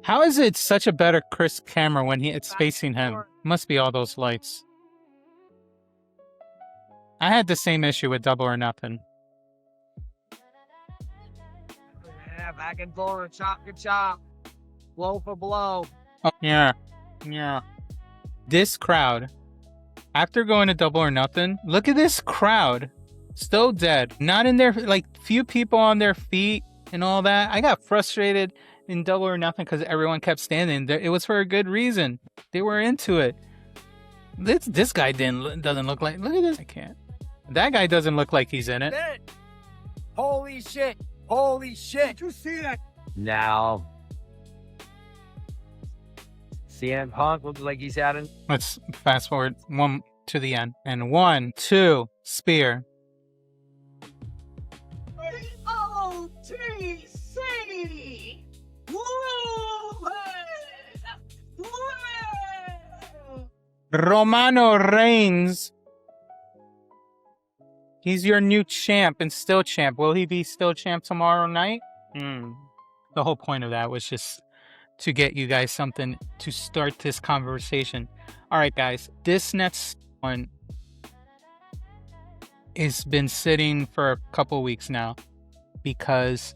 How is it such a better crisp camera when it's facing him? Must be all those lights. I had the same issue with Double or Nothing. Yeah, back and forth, chop for chop, blow for blow. Oh, yeah. Yeah. This crowd, after going to Double or Nothing, look at this crowd. Still dead. Not in there, like, few people on their feet and all that. I got frustrated in Double or Nothing because everyone kept standing there. It was for a good reason. They were into it. This guy doesn't look like. Look at this. I can't. That guy doesn't look like he's in it. Holy shit! Holy shit! Did you see that? Now, CM Punk looks like he's having. Let's fast forward one to the end. And 1, 2, spear. OTC! Romano Reigns. He's your new champ and still champ. Will he be still champ tomorrow night? The whole point of that was just to get you guys something to start this conversation. All right, guys. This next one has been sitting for a couple weeks now because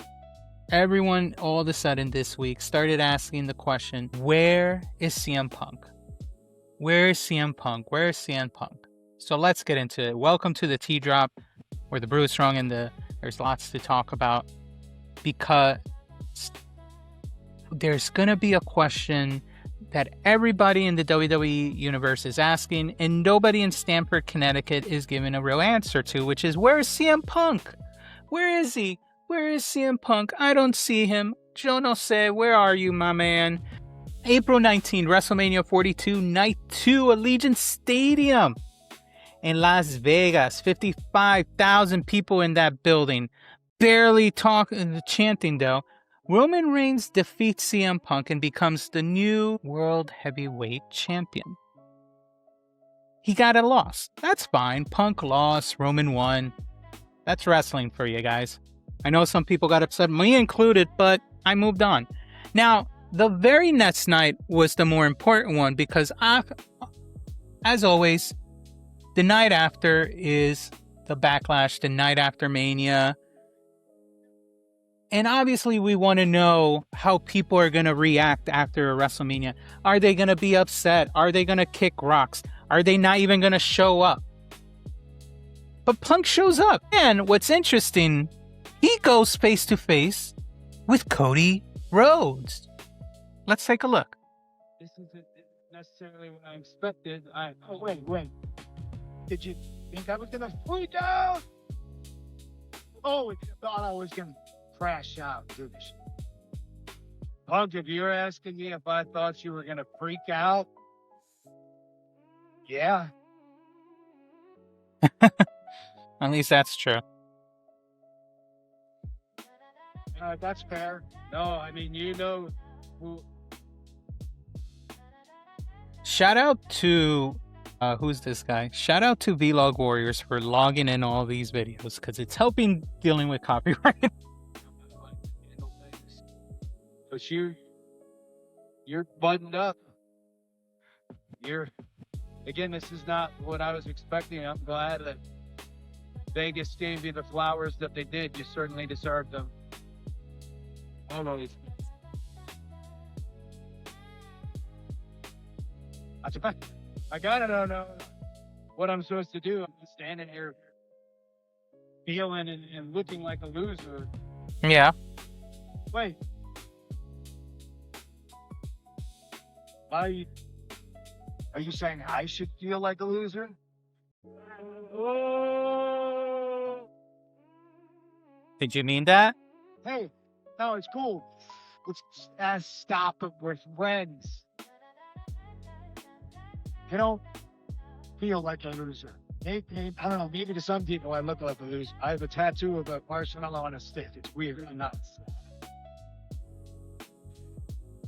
everyone all of a sudden this week started asking the question, where is CM Punk? Where is CM Punk? Where is CM Punk? So let's get into it. Welcome to the Tea Drop, where the brew is strong and there's lots to talk about, because there's going to be a question that everybody in the WWE universe is asking, and nobody in Stamford, Connecticut is giving a real answer to, which is, where is CM Punk? Where is he? Where is CM Punk? I don't see him. Yo no sé. Where are you, my man? April 19, WrestleMania 42, Night 2, Allegiant Stadium in Las Vegas. 55,000 people in that building. Barely chanting though. Roman Reigns defeats CM Punk and becomes the new World Heavyweight Champion. He got a loss. That's fine. Punk lost, Roman won. That's wrestling for you guys. I know some people got upset, me included, but I moved on. Now, the very next night was the more important one because, as always, the night after is the Backlash, the night after Mania. And obviously, we want to know how people are going to react after WrestleMania. Are they going to be upset? Are they going to kick rocks? Are they not even going to show up? But Punk shows up. And what's interesting, he goes face to face with Cody Rhodes. Let's take a look. This isn't necessarily what I expected. Oh, wait. Did you think I was going to freak out? Oh, you thought I was going to crash out, dude. Punk, if you're asking me if I thought you were going to freak out, yeah. At least that's true. That's fair. No, I mean, you know who. Shout out to, who's this guy? Shout out to Vlog Warriors for logging in all these videos because it's helping dealing with copyright. But you're buttoned up. Again, this is not what I was expecting. I'm glad that Vegas gave you the flowers that they did. You certainly deserved them. Almost. I gotta know what I'm supposed to do. I'm just standing here feeling and looking like a loser. Yeah. Wait. Are you saying I should feel like a loser? Oh. Did you mean that? Hey, no, it's cool. Let's stop it. We're friends. You don't feel like a loser. Maybe, I don't know, maybe to some people I look like a loser. I have a tattoo of a marshmallow on a stick. It's weird and nuts.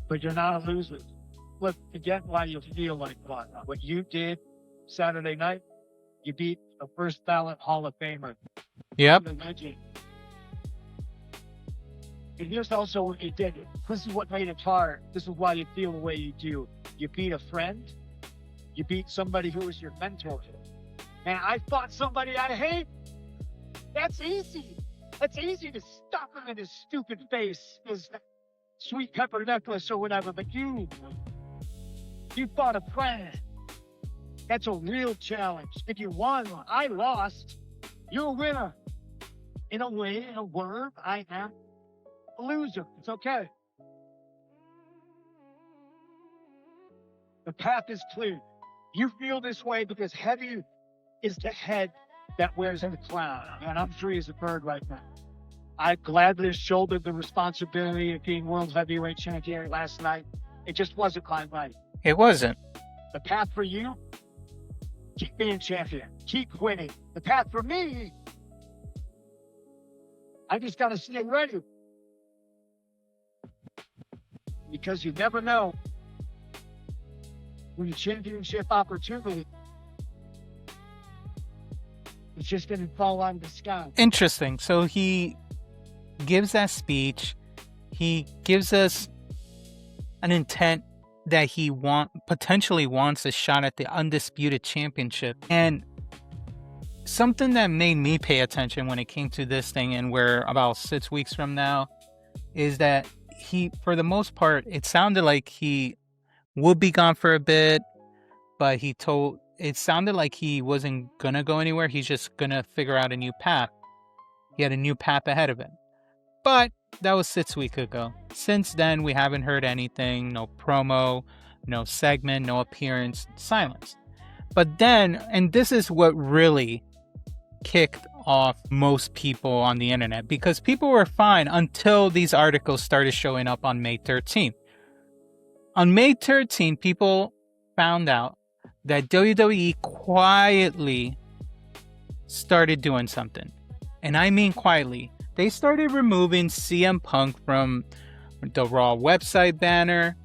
But you're not a loser. Look, forget why you feel like one. What you did Saturday night, you beat a first ballot Hall of Famer. Yep. Imagine. And here's also what you did. This is what made it hard. This is why you feel the way you do. You beat a friend. You beat somebody who was your mentor. And I fought somebody I hate. That's easy. That's easy to stuff him in his stupid face, his sweet pepper necklace or whatever. But you fought a friend. That's a real challenge. If you won, I lost. You're a winner. In a way, in a word, I am a loser. It's okay. The path is clear. You feel this way because heavy is the head that wears the crown. And I'm free as a bird right now. I gladly shouldered the responsibility of being world heavyweight champion last night. It just wasn't my night. It wasn't. The path for you, keep being champion. Keep winning. The path for me, I just got to stay ready. Because you never know when your championship opportunity is just going to fall out of the sky. Interesting. So he gives that speech. He gives us an intent that he potentially wants a shot at the undisputed championship. And something that made me pay attention when it came to this thing, and we're about 6 weeks from now, is that he, for the most part, it sounded like he would be gone for a bit, but it sounded like he wasn't gonna go anywhere. He's just gonna figure out a new path. He had a new path ahead of him. But that was 6 weeks ago. Since then, we haven't heard anything. No promo, no segment, no appearance, silence. But then, and this is what really kicked off most people on the internet, because people were fine until these articles started showing up on May 13th. On May 13th, people found out that WWE quietly started doing something. And I mean quietly. They started removing CM Punk from the Raw website banner.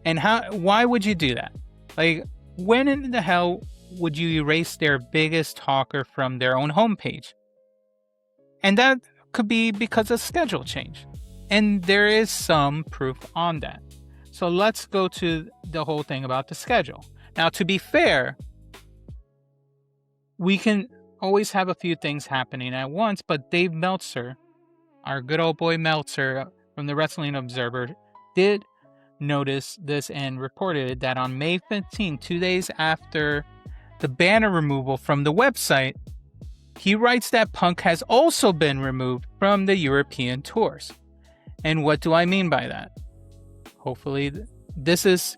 And why would you do that? Like, when in the hell would you erase their biggest talker from their own homepage? And that could be because of schedule change. And there is some proof on that. So let's go to the whole thing about the schedule. Now, to be fair, we can always have a few things happening at once, but Dave Meltzer, our good old boy Meltzer from the Wrestling Observer, did notice this and reported that on May 15th, 2 days after the banner removal from the website, he writes that Punk has also been removed from the European tours. And what do I mean by that? Hopefully, this is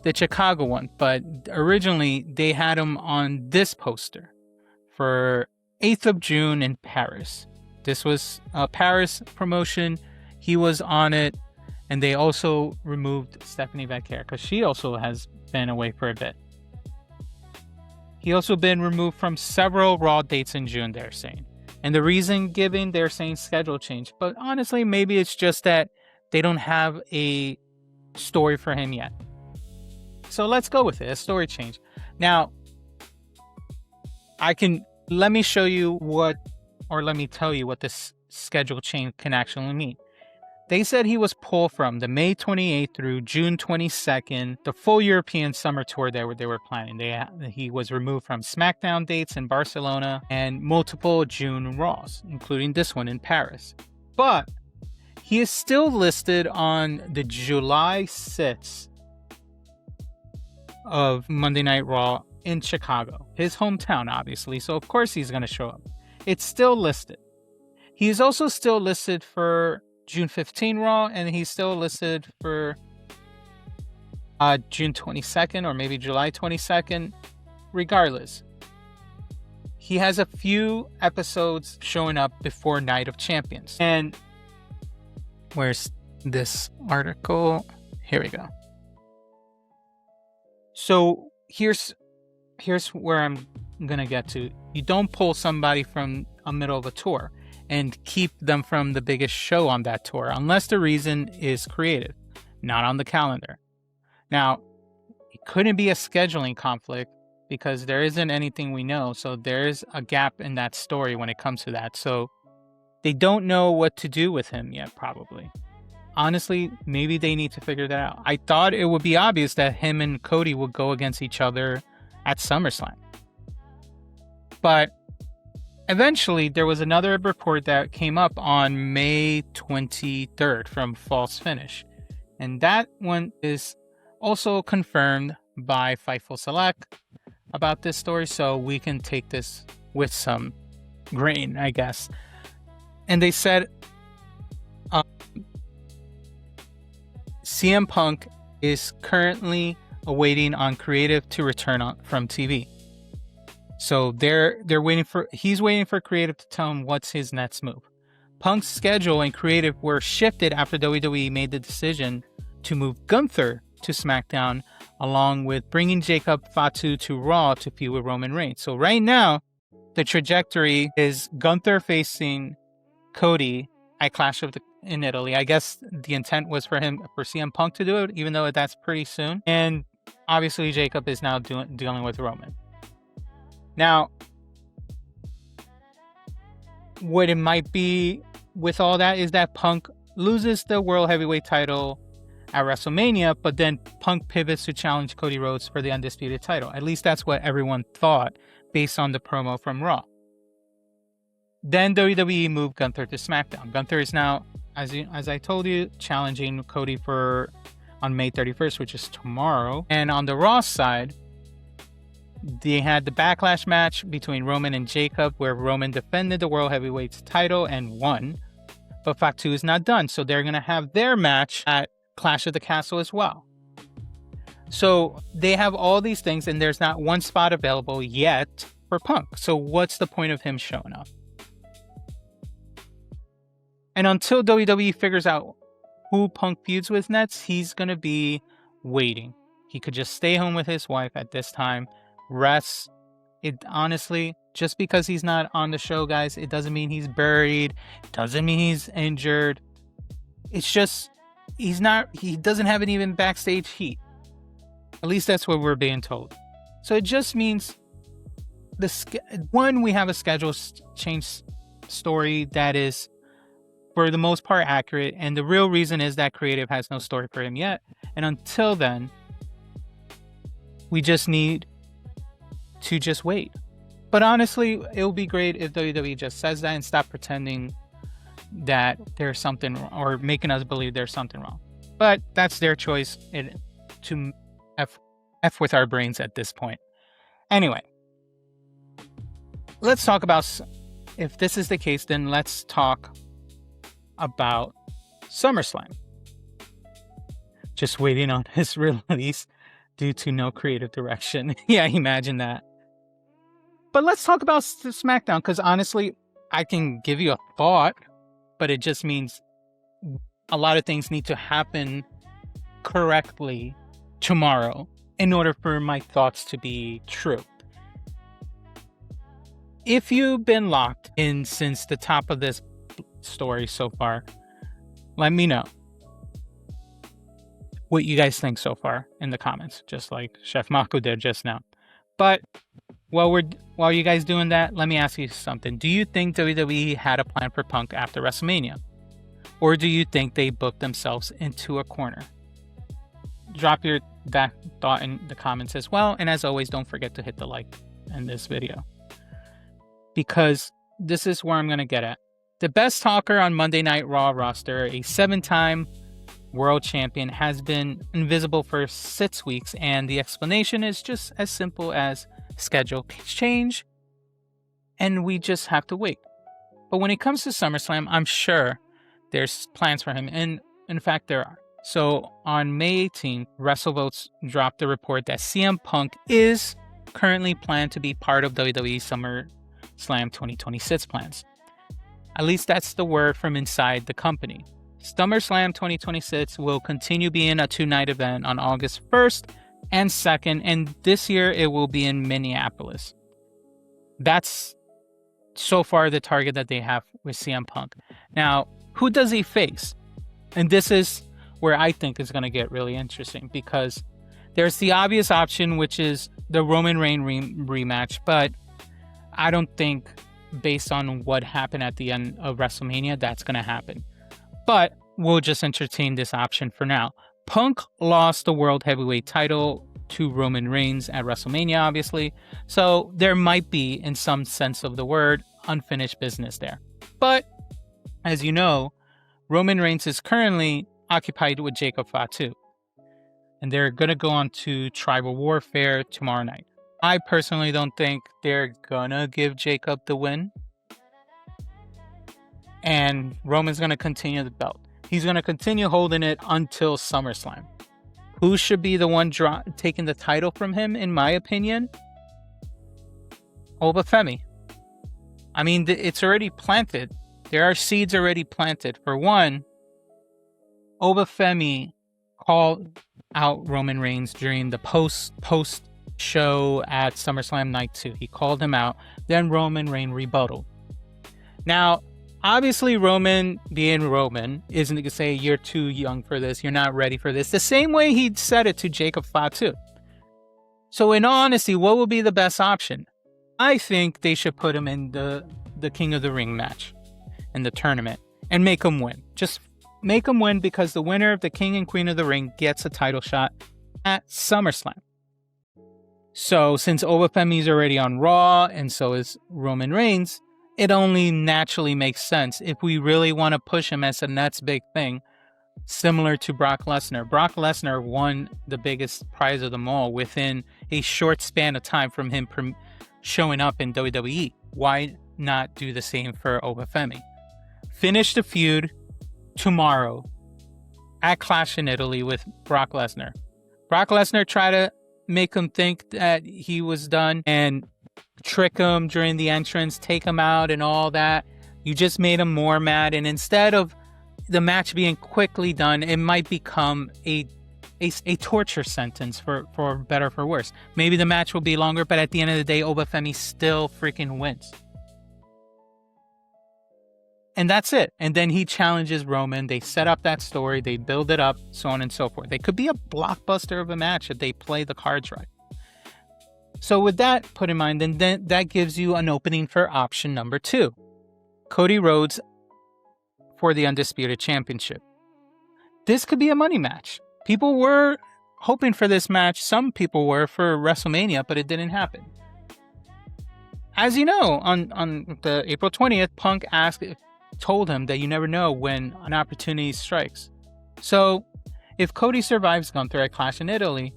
the Chicago one, but originally they had him on this poster for 8th of June in Paris. This was a Paris promotion. He was on it, and they also removed Stephanie Vaquer because she also has been away for a bit. He also been removed from several Raw dates in June, they're saying. And the reason given, they're saying schedule change. But honestly, maybe it's just that they don't have a story for him yet. So let's go with it, a story change. Now, let me tell you what this schedule change can actually mean. They said he was pulled from the May 28th through June 22nd, the full European summer tour they were planning. He was removed from SmackDown dates in Barcelona and multiple June Raws, including this one in Paris. But he is still listed on the July 6th of Monday Night Raw in Chicago, his hometown, obviously. So of course he's going to show up. It's still listed. He is also still listed for June 15 Raw, and he's still listed for June 22nd or maybe July 22nd. Regardless, he has a few episodes showing up before Night of Champions. And where's this article? Here we go. So here's where I'm gonna get to. You don't pull somebody from a middle of a tour and keep them from the biggest show on that tour unless the reason is creative, not on the calendar. Now, it couldn't be a scheduling conflict because there isn't anything we know, so there's a gap in that story when it comes to that. So They don't know what to do with him yet, probably. Honestly, maybe they need to figure that out. I thought it would be obvious that him and Cody would go against each other at SummerSlam. But eventually, there was another report that came up on May 23rd from False Finish. And that one is also confirmed by Fightful Select about this story, so we can take this with some grain, I guess. And they said CM Punk is currently awaiting on creative to return from TV. So he's waiting for creative to tell him what's his next move. Punk's schedule and creative were shifted after WWE made the decision to move Gunther to SmackDown, along with bringing Jacob Fatu to Raw to feud with Roman Reigns. So right now, the trajectory is Gunther facing Cody at Clash in Italy. I guess the intent was for CM Punk to do it, even though that's pretty soon. And obviously, Jacob is now dealing with Roman. Now, what it might be with all that is that Punk loses the World Heavyweight title at WrestleMania, but then Punk pivots to challenge Cody Rhodes for the Undisputed title. At least that's what everyone thought based on the promo from Raw. Then WWE moved Gunther to SmackDown. Gunther is now, as I told you, challenging Cody on May 31st, which is tomorrow. And on the Raw side, they had the Backlash match between Roman and Jacob, where Roman defended the World Heavyweight title and won. But Fatu is not done, so they're going to have their match at Clash of the Castle as well. So they have all these things, and there's not one spot available yet for Punk. So what's the point of him showing up? And until WWE figures out who Punk feuds with next, he's going to be waiting. He could just stay home with his wife at this time, rest. It honestly, just because he's not on the show, guys, it doesn't mean he's buried. It doesn't mean he's injured. It's just, he doesn't have any even backstage heat. At least that's what we're being told. So it just means, we have a schedule change story that is, for the most part, accurate. And the real reason is that creative has no story for him yet. And until then, we just need to just wait. But honestly, it would be great if WWE just says that and stop pretending that there's something wrong, or making us believe there's something wrong. But that's their choice to F with our brains at this point. Anyway, let's talk about, if this is the case, then let's talk about SummerSlam. Just waiting on his release due to no creative direction. Yeah, imagine that. But let's talk about SmackDown, because honestly, I can give you a thought, but it just means a lot of things need to happen correctly tomorrow in order for my thoughts to be true. If you've been locked in since the top of this story so far, let me know what you guys think so far in the comments, just like Chef Mako did just now. But while you guys doing that, let me ask you something. Do you think WWE had a plan for Punk after WrestleMania? Or do you think they booked themselves into a corner? Drop that thought in the comments as well. And as always, don't forget to hit the like in this video, because this is where I'm going to get at. The best talker on Monday Night Raw roster, a 7-time world champion, has been invisible for 6 weeks, and the explanation is just as simple as schedule change, and we just have to wait. But when it comes to SummerSlam, I'm sure there's plans for him, and in fact there are. So on May 18th, WrestleVotes dropped a report that CM Punk is currently planned to be part of WWE SummerSlam 2026 plans. At least that's the word from inside the company. SummerSlam 2026 will continue being a 2-night event on August 1st and 2nd, and this year it will be in Minneapolis. That's so far the target that they have with CM Punk. Now, who does he face? And this is where I think is going to get really interesting, because there's the obvious option, which is the Roman Reigns rematch, but I don't think based on what happened at the end of WrestleMania, that's going to happen. But we'll just entertain this option for now. Punk lost the World Heavyweight title to Roman Reigns at WrestleMania, obviously. So there might be, in some sense of the word, unfinished business there. But as you know, Roman Reigns is currently occupied with Jacob Fatu. And they're going to go on to Tribal Warfare tomorrow night. I personally don't think they're going to give Jacob the win. And Roman's going to continue the belt. He's going to continue holding it until SummerSlam. Who should be the one taking the title from him, in my opinion? Obafemi. I mean, it's already planted. There are seeds already planted. For one, Obafemi called out Roman Reigns during the post show at SummerSlam Night 2. He called him out. Then Roman Reigns rebutted. Now, obviously, Roman, being Roman, isn't going to say, you're too young for this, you're not ready for this. The same way he said it to Jacob Fatu. So in all honesty, what would be the best option? I think they should put him in the King of the Ring match in the tournament and make him win. Just make him win, because the winner of the King and Queen of the Ring gets a title shot at SummerSlam. So since Obafemi's already on Raw and so is Roman Reigns, it only naturally makes sense if we really want to push him as the next big thing, similar to Brock Lesnar. Brock Lesnar won the biggest prize of them all within a short span of time from him showing up in WWE. Why not do the same for Obafemi? Finish the feud tomorrow at Clash in Italy with Brock Lesnar. Brock Lesnar tried to make him think that he was done and trick him during the entrance, take him out and all that. You just made him more mad, and instead of the match being quickly done, it might become a torture sentence for better or for worse. Maybe the match will be longer, but at the end of the day, Obafemi still freaking wins. And that's it. And then he challenges Roman. They set up that story. They build it up, so on and so forth. It could be a blockbuster of a match if they play the cards right. So with that put in mind, then that gives you an opening for option number 2. Cody Rhodes for the Undisputed Championship. This could be a money match. People were hoping for this match. Some people were for WrestleMania, but it didn't happen. As you know, on the April 20th, Punk told him that you never know when an opportunity strikes. So if Cody survives Gunther at Clash in Italy,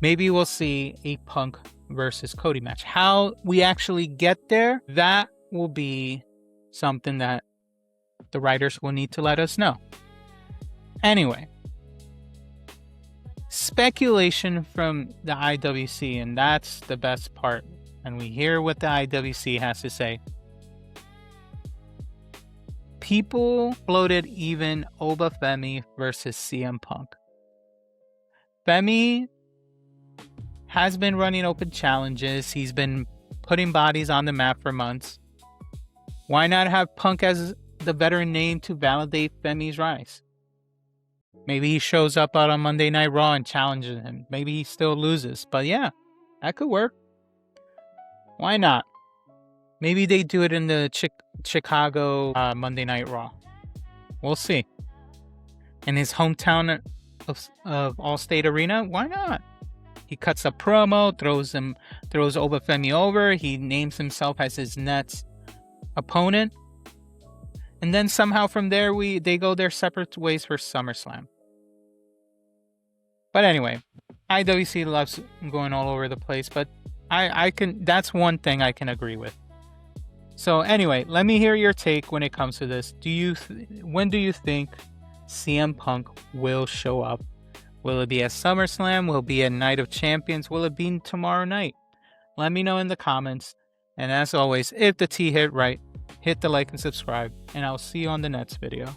maybe we'll see a Punk versus Cody match. How we actually get there, that will be something that the writers will need to let us know. Anyway, speculation from the IWC, and that's the best part. And we hear what the IWC has to say. People floated even Obafemi versus CM Punk. Femi has been running open challenges. He's been putting bodies on the map for months. Why not have Punk as the veteran name to validate Femi's rise? Maybe he shows up out on Monday Night Raw and challenges him. Maybe he still loses. But yeah, that could work. Why not? Maybe they do it in the Chicago Monday Night Raw. We'll see. In his hometown of Allstate Arena, why not? He cuts a promo, throws Obafemi over. He names himself as his next opponent. And then somehow from there, they go their separate ways for SummerSlam. But anyway, IWC loves going all over the place, but that's one thing I can agree with. So anyway, let me hear your take when it comes to this. When do you think CM Punk will show up? Will it be at SummerSlam? Will it be at Night of Champions? Will it be tomorrow night? Let me know in the comments. And as always, if the tea hit right, hit the like and subscribe, and I'll see you on the next video.